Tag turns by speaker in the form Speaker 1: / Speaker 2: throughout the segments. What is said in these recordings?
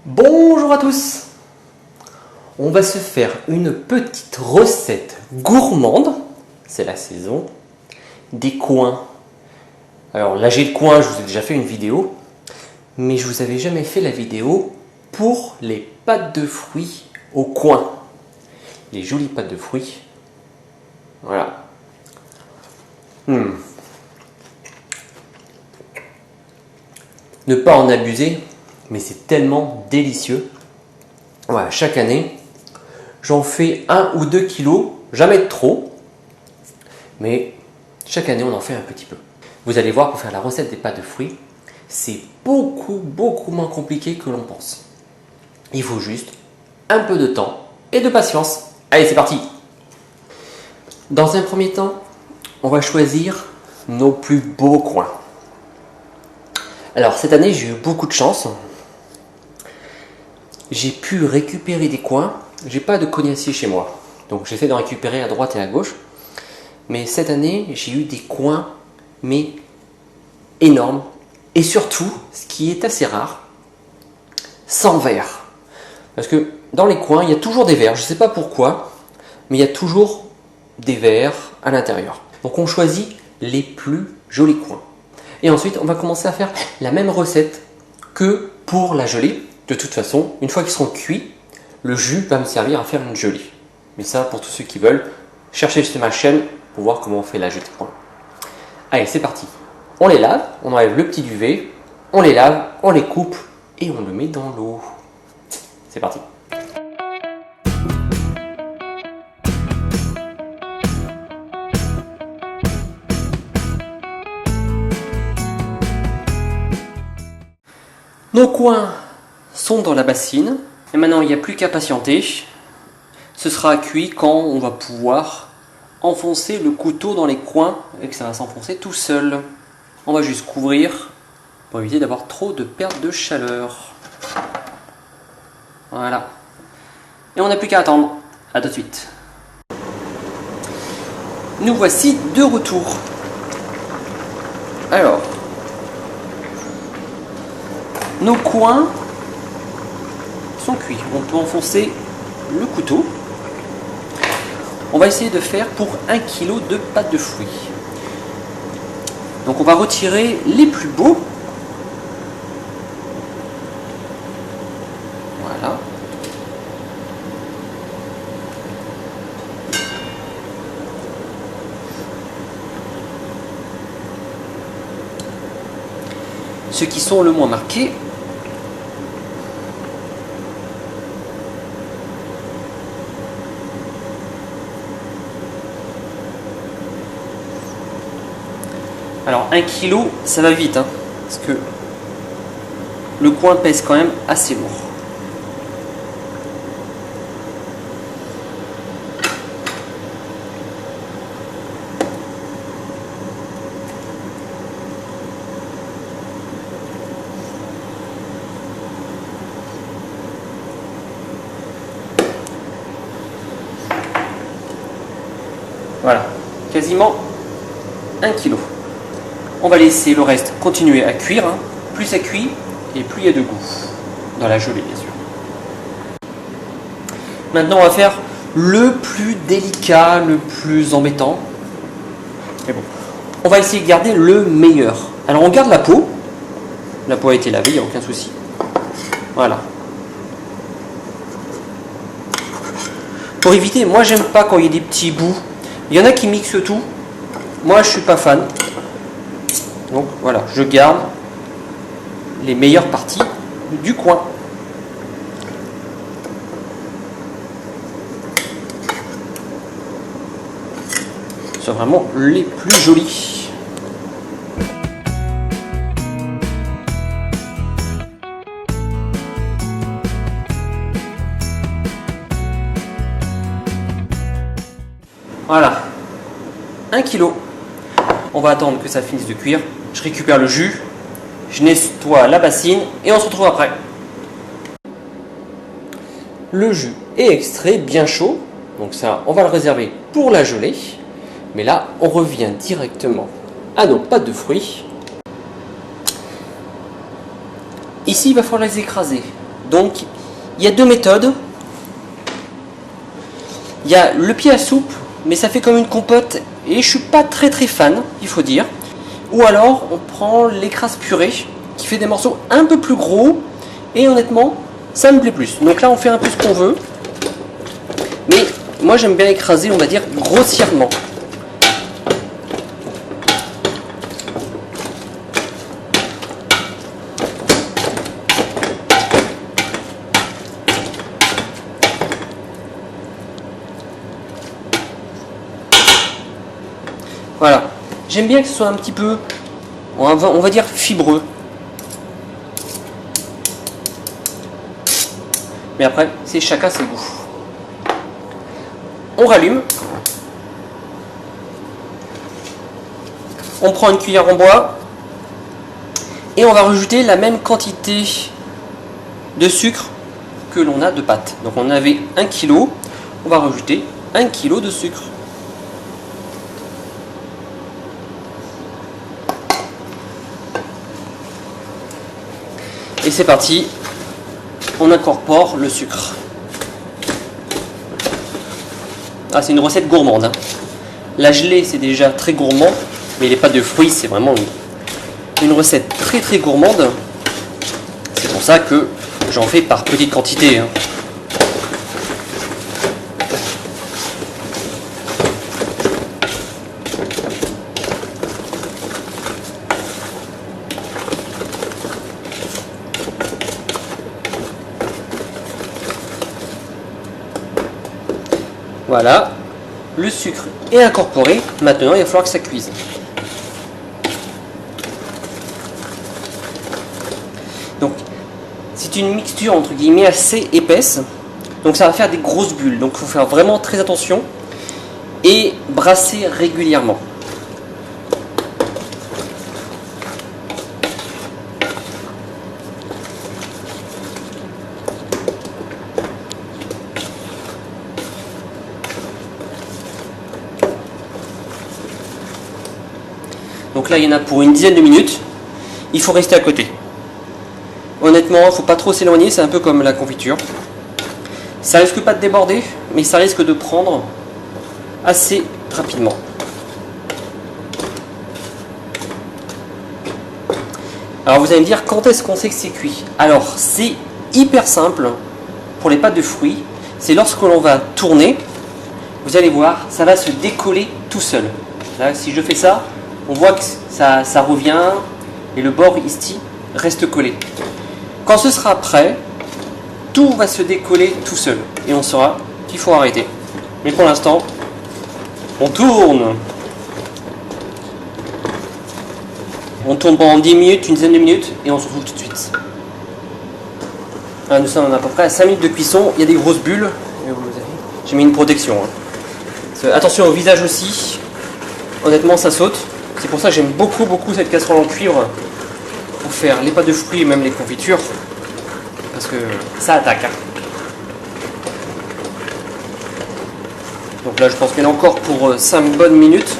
Speaker 1: Bonjour à tous. On va se faire une petite recette gourmande, c'est la saison, des coings. Alors là j'ai le coing, je vous ai déjà fait une vidéo, mais je vous avais jamais fait la vidéo pour les pâtes de fruits au coing. Les jolies pâtes de fruits. Voilà. Ne pas en abuser, mais c'est tellement délicieux. Voilà, chaque année, j'en fais 1 ou 2 kilos, jamais de trop, mais chaque année on en fait un petit peu. Vous allez voir, pour faire la recette des pâtes de fruits, c'est beaucoup moins compliqué que l'on pense. Il faut juste un peu de temps et de patience. Allez, c'est parti! Dans un premier temps, on va choisir nos plus beaux coins. Alors cette année, j'ai eu beaucoup de chance. J'ai pu récupérer des coins. J'ai pas de cognacier chez moi, donc j'essaie d'en récupérer à droite et à gauche. Mais cette année, j'ai eu des coins, mais énormes. Et surtout, ce qui est assez rare, sans verre. Parce que dans les coins, il y a toujours des verres. Je ne sais pas pourquoi, mais il y a toujours des verres à l'intérieur. Donc on choisit les plus jolis coins. Et ensuite, on va commencer à faire la même recette que pour la gelée. De toute façon, une fois qu'ils seront cuits, le jus va me servir à faire une gelée. Mais ça, pour tous ceux qui veulent, cherchez sur ma chaîne pour voir comment on fait la gelée de coins. Allez, c'est parti. On les lave, on enlève le petit duvet, on les lave, on les coupe et on le met dans l'eau. C'est parti. Nos coings sont dans la bassine. Et maintenant, il n'y a plus qu'à patienter. Ce sera cuit quand on va pouvoir enfoncer le couteau dans les coins et que ça va s'enfoncer tout seul. On va juste couvrir pour éviter d'avoir trop de perte de chaleur. Voilà. Et on n'a plus qu'à attendre. A tout de suite. Nous voici de retour. Alors, nos coings sont cuits. On peut enfoncer le couteau. On va essayer de faire pour 1 kg de pâtes de fruits. Donc on va retirer les plus beaux. Voilà. Ceux qui sont le moins marqués. Alors 1 kg, ça va vite, hein, parce que le coing pèse quand même assez lourd. Voilà, quasiment 1 kg. On va laisser le reste continuer à cuire. Hein. Plus ça cuit et plus il y a de goût. Dans la gelée, bien sûr. Maintenant, on va faire le plus délicat, le plus embêtant. Mais bon, on va essayer de garder le meilleur. Alors, on garde la peau. La peau a été lavée, il n'y a aucun souci. Voilà. Pour éviter, moi, j'aime pas quand il y a des petits bouts. Il y en a qui mixent tout. Moi, je suis pas fan. Donc voilà, je garde les meilleures parties du coin. Ce sont vraiment les plus jolis. Voilà, 1 kg. On va attendre que ça finisse de cuire. Je récupère le jus, je nettoie la bassine et on se retrouve après. Le jus est extrait, bien chaud, donc ça on va le réserver pour la gelée. Mais là on revient directement à nos pâtes de fruits. Ici il va falloir les écraser Donc il y a deux méthodes. Il y a le pied à soupe, mais ça fait comme une compote et je suis pas très fan, il faut dire. Ou alors on prend l'écrase purée qui fait des morceaux un peu plus gros et honnêtement ça me plaît plus. Donc là on fait un peu ce qu'on veut, mais moi j'aime bien écraser, on va dire grossièrement. Voilà, j'aime bien que ce soit un petit peu, on va dire fibreux. Mais après, c'est chacun ses goûts. On rallume. On prend une cuillère en bois. Et on va rajouter la même quantité de sucre que l'on a de pâte. Donc on avait 1 kg, on va rajouter 1 kg de sucre. Et c'est parti, on incorpore le sucre. Ah, c'est une recette gourmande, hein. La gelée c'est déjà très gourmand, mais les pâtes de fruits c'est vraiment une recette très gourmande. C'est pour ça que j'en fais par petite quantité, hein. Voilà, le sucre est incorporé. Maintenant, il va falloir que ça cuise. Donc, c'est une mixture entre guillemets assez épaisse. Donc, ça va faire des grosses bulles. Donc, il faut faire vraiment très attention et brasser régulièrement. Donc là, il y en a pour une dizaine de minutes. Il faut rester à côté. Honnêtement, il ne faut pas trop s'éloigner, c'est un peu comme la confiture. Ça risque pas de déborder, mais ça risque de prendre assez rapidement. Alors vous allez me dire, quand est-ce qu'on sait que c'est cuit? Alors c'est hyper simple pour les pâtes de fruits. C'est lorsque l'on va tourner, vous allez voir, ça va se décoller tout seul. Là, si je fais ça, on voit que ça revient et le bord ici reste collé. Quand ce sera prêt, tout va se décoller tout seul et on saura qu'il faut arrêter. Mais pour l'instant, on tourne. On tourne pendant 10 minutes, une dizaine de minutes et on se retrouve tout de suite. Là, nous sommes à peu près à 5 minutes de cuisson. Il y a des grosses bulles. J'ai mis une protection, hein. Attention au visage aussi. Honnêtement, ça saute. C'est pour ça que j'aime beaucoup cette casserole en cuivre pour faire les pâtes de fruits et même les confitures. Parce que ça attaque, hein. Donc là, je pense qu'il y en a encore pour 5 bonnes minutes.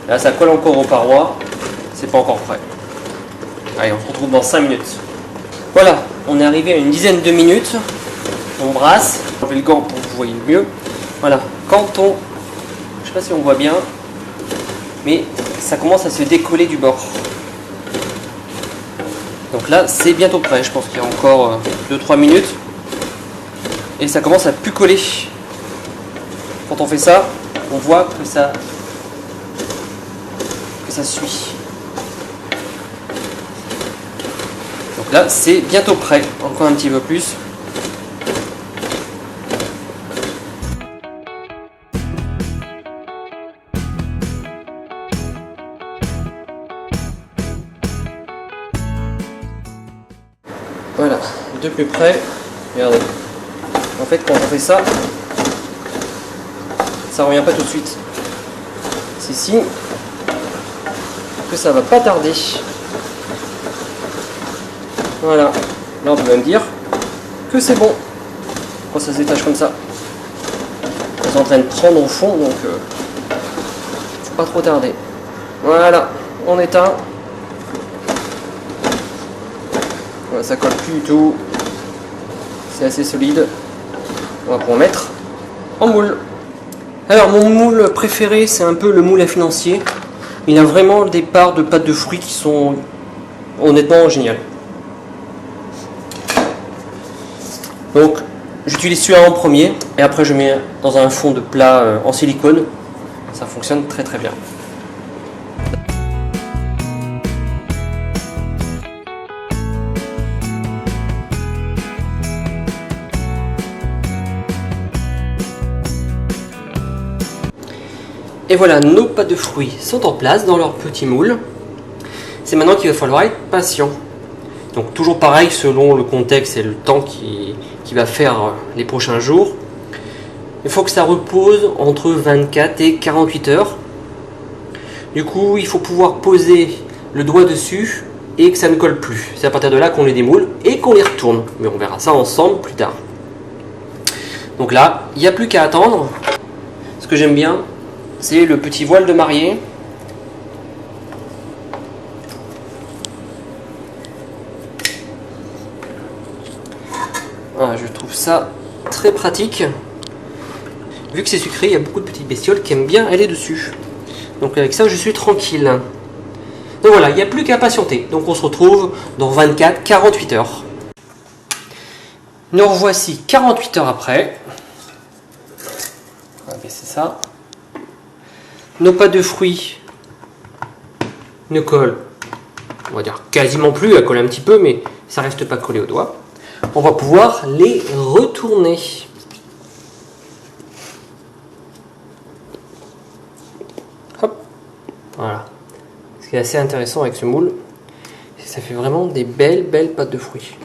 Speaker 1: Là, ça colle encore aux parois. C'est pas encore prêt. Allez, on se retrouve dans 5 minutes. Voilà, on est arrivé à une dizaine de minutes. On brasse. On fait le gant pour que vous voyez mieux. Voilà, quand on... Je sais pas si on voit bien, mais ça commence à se décoller du bord. Donc là, c'est bientôt prêt. Je pense qu'il y a encore 2-3 minutes. Et ça commence à plus coller. Quand on fait ça, on voit que ça suit. Donc là, c'est bientôt prêt. Encore un petit peu plus. Voilà, de plus près. Regardez. En fait, quand on fait ça, ça revient pas tout de suite. C'est signe que ça va pas tarder. Voilà. Là, on peut même dire que c'est bon. Quand ça se détache comme ça. C'est en train de prendre au fond, donc faut pas trop tarder. Voilà, on éteint. Voilà, ça colle plus du tout. C'est assez solide. On va pouvoir mettre en moule. Alors mon moule préféré, c'est un peu le moule à financier. Il a vraiment des parts de pâte de fruits qui sont honnêtement géniales. Donc j'utilise celui-là en premier et après je mets dans un fond de plat en silicone. Ça fonctionne très très bien. Et voilà, nos pâtes de fruits sont en place dans leur petit moule. C'est maintenant qu'il va falloir être patient. Donc toujours pareil selon le contexte et le temps qui va faire les prochains jours. Il faut que ça repose entre 24 et 48 heures. Du coup, il faut pouvoir poser le doigt dessus et que ça ne colle plus. C'est à partir de là qu'on les démoule et qu'on les retourne. Mais on verra ça ensemble plus tard. Donc là, il n'y a plus qu'à attendre. Ce que j'aime bien, c'est le petit voile de mariée. Voilà, je trouve ça très pratique. Vu que c'est sucré, il y a beaucoup de petites bestioles qui aiment bien aller dessus. Donc avec ça, je suis tranquille. Donc voilà, il n'y a plus qu'à patienter. Donc on se retrouve dans 24-48 heures. Nous revoici 48 heures après. On va baisser ça. Nos pâtes de fruits ne collent, on va dire quasiment plus, elles collent un petit peu, mais ça reste pas collé au doigt. On va pouvoir les retourner. Hop, voilà. Ce qui est assez intéressant avec ce moule, c'est que ça fait vraiment des belles pâtes de fruits.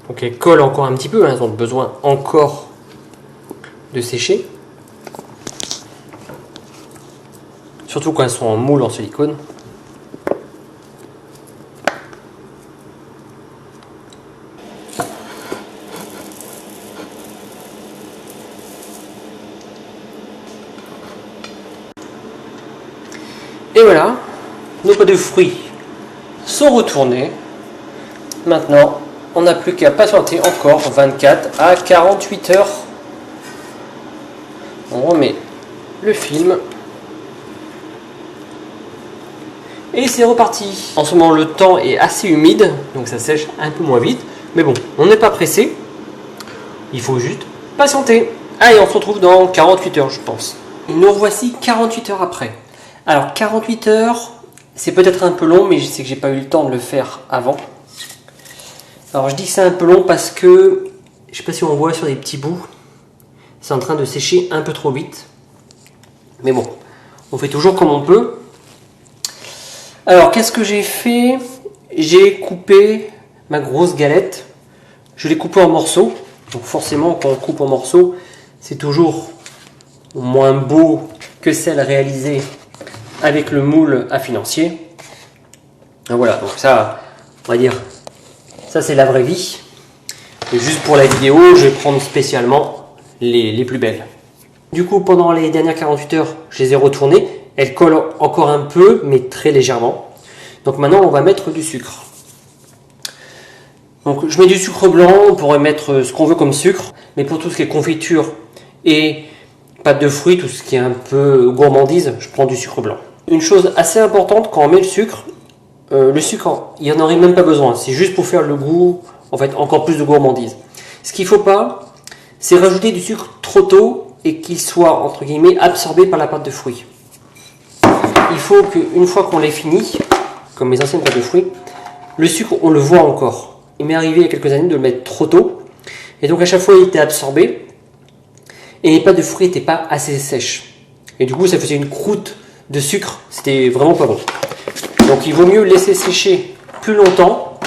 Speaker 1: Donc elles collent encore un petit peu, elles ont besoin encore de sécher. Surtout quand elles sont en moule en silicone. Et voilà, nos pâtes de fruits sont retournés. Maintenant, on n'a plus qu'à patienter encore 24 à 48 heures. On remet le film. Et c'est reparti. En ce moment, le temps est assez humide, donc ça sèche un peu moins vite. Mais bon, on n'est pas pressé. Il faut juste patienter. Allez, on se retrouve dans 48 heures, je pense. Nous revoici 48 heures après. Alors, 48 heures, c'est peut-être un peu long, mais je sais que j'ai pas eu le temps de le faire avant. Alors, je dis que c'est un peu long parce que, je sais pas si on voit sur des petits bouts, c'est en train de sécher un peu trop vite. Mais bon, on fait toujours comme on peut. Alors, qu'est-ce que j'ai fait? J'ai coupé ma grosse galette. Je l'ai coupée en morceaux. Donc forcément, quand on coupe en morceaux, c'est toujours moins beau que celle réalisée avec le moule à financier. Voilà, donc ça, on va dire, ça c'est la vraie vie. Et juste pour la vidéo, je vais prendre spécialement les plus belles. Du coup, pendant les dernières 48 heures, je les ai retournées. Elles collent encore un peu, mais très légèrement. Donc maintenant, on va mettre du sucre. Donc je mets du sucre blanc, on pourrait mettre ce qu'on veut comme sucre. Mais pour tout ce qui est confiture et pâte de fruits, tout ce qui est un peu gourmandise, je prends du sucre blanc. Une chose assez importante, quand on met le sucre, il n'y en aurait même pas besoin. C'est juste pour faire le goût, en fait, encore plus de gourmandise. Ce qu'il ne faut pas, c'est rajouter du sucre trop tôt et qu'il soit, entre guillemets, absorbé par la pâte de fruits. Il faut qu'une fois qu'on l'ait fini, comme mes anciennes pâtes de fruits, le sucre, on le voit encore. Il m'est arrivé il y a quelques années de le mettre trop tôt. Et donc à chaque fois, il était absorbé. Et les pâtes de fruits n'étaient pas assez sèches. Et du coup, ça faisait une croûte de sucre. C'était vraiment pas bon. Donc il vaut mieux laisser sécher plus longtemps.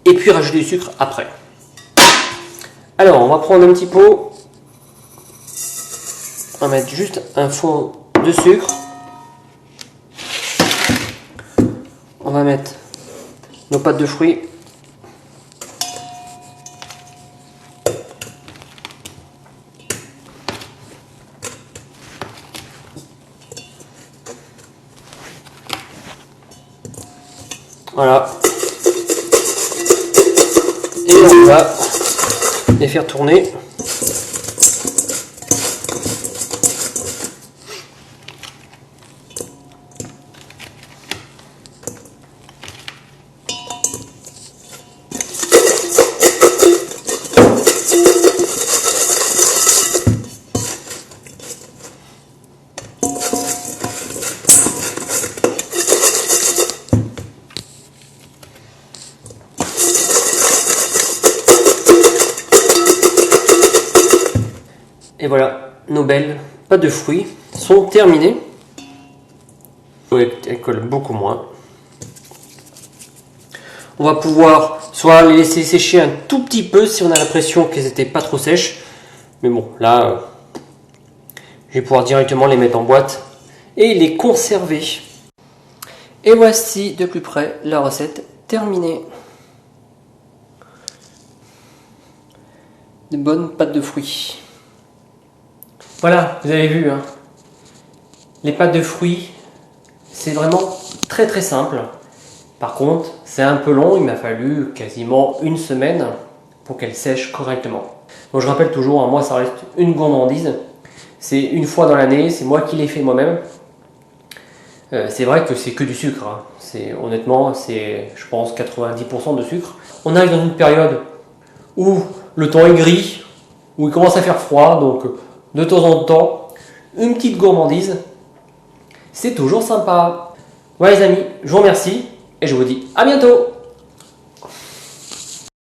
Speaker 1: Et puis rajouter du sucre après. Alors, on va prendre un petit pot. On va mettre juste un fond de sucre. On va mettre nos pâtes de fruits.
Speaker 2: Voilà. Et on va les faire tourner. Et voilà, nos belles pâtes de fruits sont terminées. Elles collent beaucoup moins. On va pouvoir soit les laisser sécher un tout petit peu si on a l'impression qu'elles n'étaient pas trop sèches. Mais bon, là, je vais pouvoir directement les mettre en boîte et les conserver. Et voici de plus près la recette terminée. De bonnes pâtes de fruits. Voilà, vous avez vu, hein. Les pâtes de fruits, c'est vraiment très très simple. Par contre, c'est un peu long, il m'a fallu quasiment une semaine pour qu'elles sèchent correctement. Donc je rappelle toujours, hein, moi ça reste une gourmandise. C'est une fois dans l'année, c'est moi qui l'ai fait moi-même. C'est vrai que c'est que du sucre, hein. Honnêtement, c'est je pense 90% de sucre. On arrive dans une période où le temps est gris, où il commence à faire froid, donc de temps en temps, une petite gourmandise, c'est toujours sympa. Voilà les amis, je vous remercie et je vous dis à bientôt.